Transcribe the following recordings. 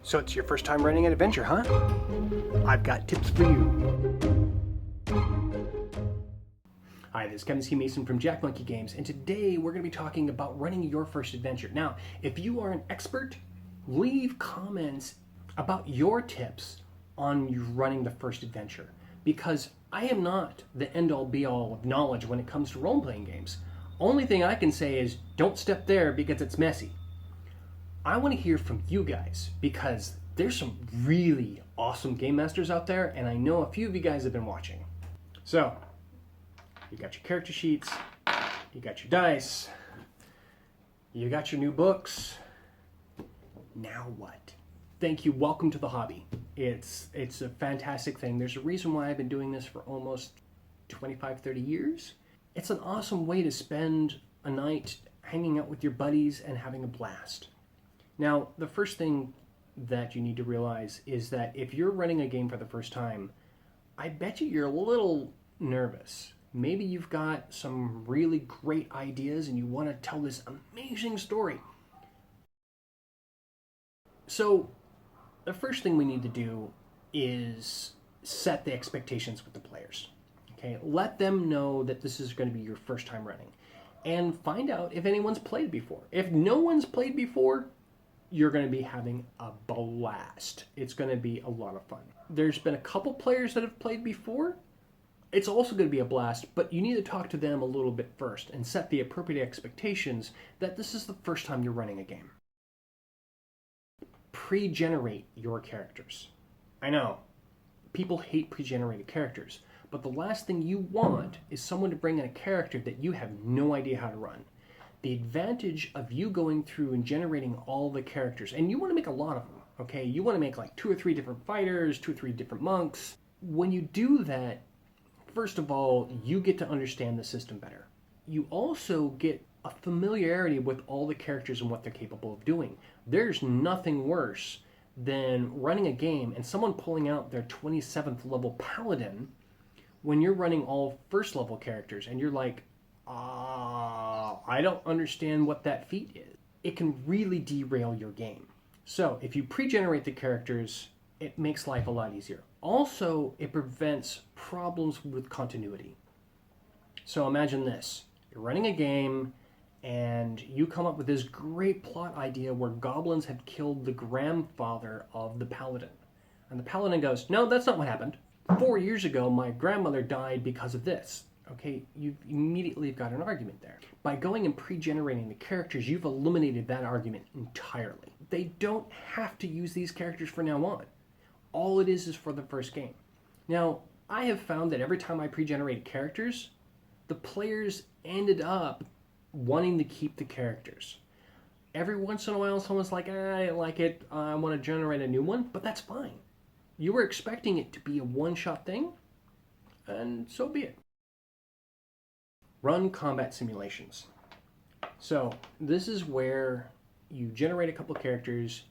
So it's your first time running an adventure, huh? I've got tips for you. Hi, this is Kevin C. Mason from Jack Monkey Games, and today we're going to be talking about running your first adventure. Now, if you are an expert, leave comments about your tips on you running the first adventure, because I am not the end-all be-all of knowledge when it comes to role-playing games. Only thing I can say is don't step there because it's messy. I want to hear from you guys because there's some really awesome game masters out there, and I know a few of you guys have been watching. So, you got your character sheets, you got your dice, you got your new books. Now what? Thank you. Welcome to the hobby. It's a fantastic thing. There's a reason why I've been doing this for almost 25, 30 years. It's an awesome way to spend a night hanging out with your buddies and having a blast. Now, the first thing that you need to realize is that if you're running a game for the first time, I bet you're a little nervous. Maybe you've got some really great ideas and you want to tell this amazing story. So, the first thing we need to do is set the expectations with the players. Okay, let them know that this is going to be your first time running, and find out if anyone's played before. If no one's played before, you're going to be having a blast. It's going to be a lot of fun. There's been a couple players that have played before. It's also going to be a blast, but you need to talk to them a little bit first and set the appropriate expectations that this is the first time you're running a game. Pre-generate your characters. I know, people hate pre-generated characters, but the last thing you want is someone to bring in a character that you have no idea how to run. The advantage of you going through and generating all the characters, and you want to make a lot of them, okay? You want to make like 2 or 3 different fighters, 2 or 3 different monks. When you do that, first of all, you get to understand the system better. You also get a familiarity with all the characters and what they're capable of doing. There's nothing worse than running a game and someone pulling out their 27th level Paladin when you're running all first level characters and you're like, I don't understand what that feat is. It can really derail your game. So if you pre-generate the characters, it makes life a lot easier. Also, it prevents problems with continuity. So imagine this. You're running a game and you come up with this great plot idea where goblins have killed the grandfather of the paladin. And the paladin goes, no, that's not what happened. 4 years ago, my grandmother died because of this. Okay, you've immediately got an argument there. By going and pre-generating the characters, you've eliminated that argument entirely. They don't have to use these characters from now on. All it is for the first game. Now, I have found that every time I pre-generated characters, the players ended up wanting to keep the characters. Every once in a while, someone's like, I didn't like it, I want to generate a new one, but that's fine. You were expecting it to be a one-shot thing, and so be it. Run combat simulations. So this is where you generate a couple of characters,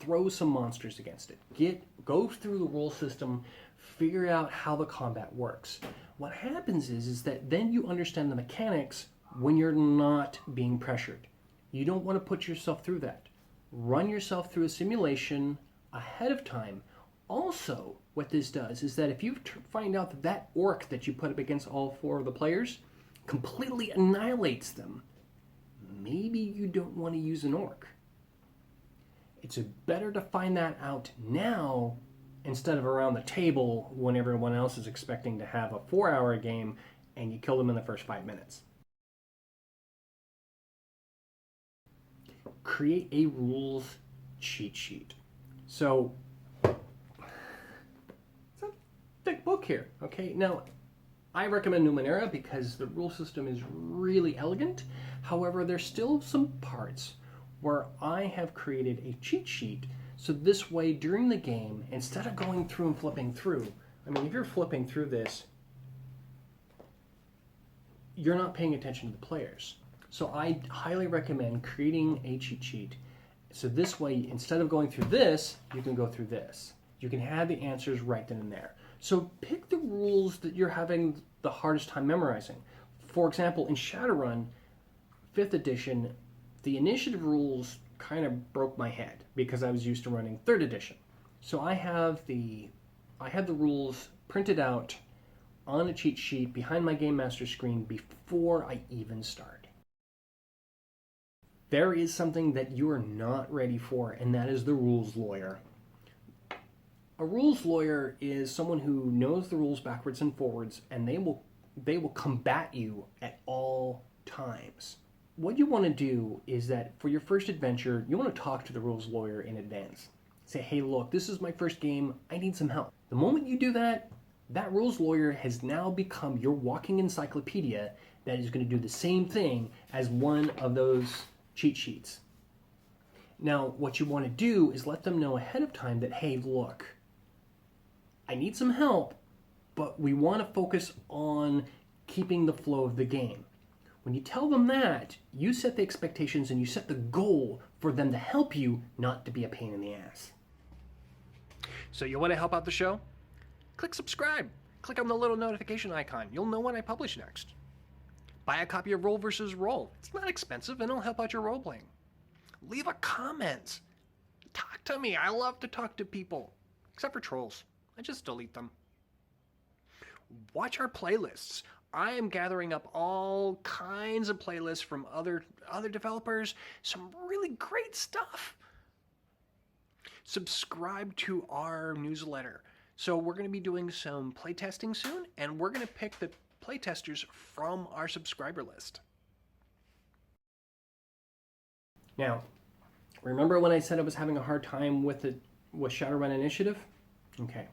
throw some monsters against it. Go through the rule system, figure out how the combat works. What happens is that then you understand the mechanics when you're not being pressured. You don't want to put yourself through that. Run yourself through a simulation ahead of time. Also, what this does is that if you find out that that orc that you put up against all 4 of the players completely annihilates them, maybe you don't want to use an orc. It's better to find that out now instead of around the table when everyone else is expecting to have a 4-hour game and you kill them in the first 5 minutes. Create a rules cheat sheet. So, it's a thick book here, okay? Now, I recommend Numenera because the rule system is really elegant. However, there's still some parts where I have created a cheat sheet so this way during the game, instead of going through and flipping through, I mean, if you're flipping through this, you're not paying attention to the players. So I highly recommend creating a cheat sheet so this way, instead of going through this, you can go through this. You can have the answers right then and there. So pick the rules that you're having the hardest time memorizing. For example, in Shadowrun, 5th edition, the initiative rules kind of broke my head because I was used to running 3rd edition. So I have the rules printed out on a cheat sheet behind my Gamemasters screen before I even start. There is something that you are not ready for, and that is the rules lawyer. A rules lawyer is someone who knows the rules backwards and forwards, and they will combat you at all times. What you want to do is that for your first adventure, you want to talk to the rules lawyer in advance. Say, hey, look, this is my first game. I need some help. The moment you do that, that rules lawyer has now become your walking encyclopedia that is going to do the same thing as one of those cheat sheets. Now, what you want to do is let them know ahead of time that, hey, look, I need some help, but we want to focus on keeping the flow of the game. When you tell them that, you set the expectations and you set the goal for them to help you, not to be a pain in the ass. So you want to help out the show? Click subscribe. Click on the little notification icon. You'll know when I publish next. Buy a copy of Roll vs. Roll. It's not expensive and it'll help out your role playing. Leave a comment. Talk to me. I love to talk to people. Except for trolls. I just delete them. Watch our playlists. I am gathering up all kinds of playlists from other developers. Some really great stuff. Subscribe to our newsletter. So we're going to be doing some playtesting soon, and we're going to pick the playtesters from our subscriber list. Now, remember when I said I was having a hard time with Shadowrun Initiative? Okay.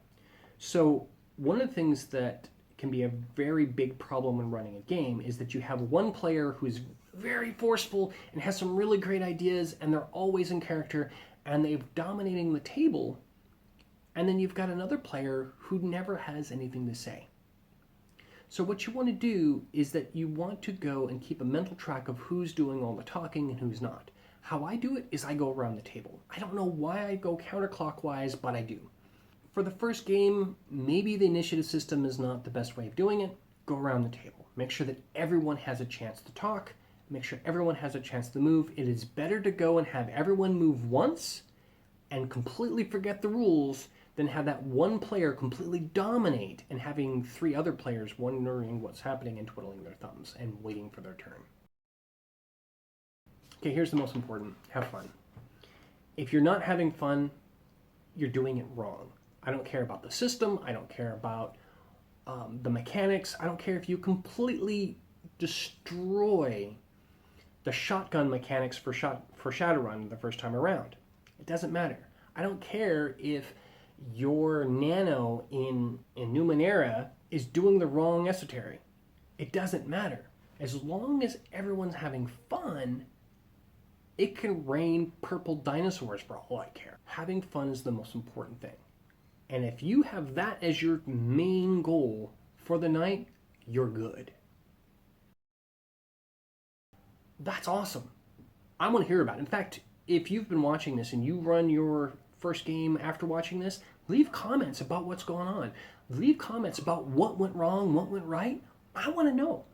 So one of the things that can be a very big problem when running a game is that you have one player who's very forceful and has some really great ideas, and they're always in character, and they're dominating the table, and then you've got another player who never has anything to say. So what you want to do is that you want to go and keep a mental track of who's doing all the talking and who's not. How I do it is I go around the table. I don't know why I go counterclockwise, but I do. For the first game, maybe the initiative system is not the best way of doing it. Go around the table. Make sure that everyone has a chance to talk. Make sure everyone has a chance to move. It is better to go and have everyone move once and completely forget the rules than have that one player completely dominate and having 3 other players wondering what's happening and twiddling their thumbs and waiting for their turn. Okay, here's the most important. Have fun. If you're not having fun, you're doing it wrong. I don't care about the system. I don't care about the mechanics. I don't care if you completely destroy the shotgun mechanics for Shadowrun the first time around. It doesn't matter. I don't care if your nano in Numenera is doing the wrong esoteric. It doesn't matter. As long as everyone's having fun, it can rain purple dinosaurs for all I care. Having fun is the most important thing. And if you have that as your main goal for the night, you're good. That's awesome. I want to hear about it. In fact, if you've been watching this and you run your first game after watching this, leave comments about what's going on. Leave comments about what went wrong, what went right. I want to know.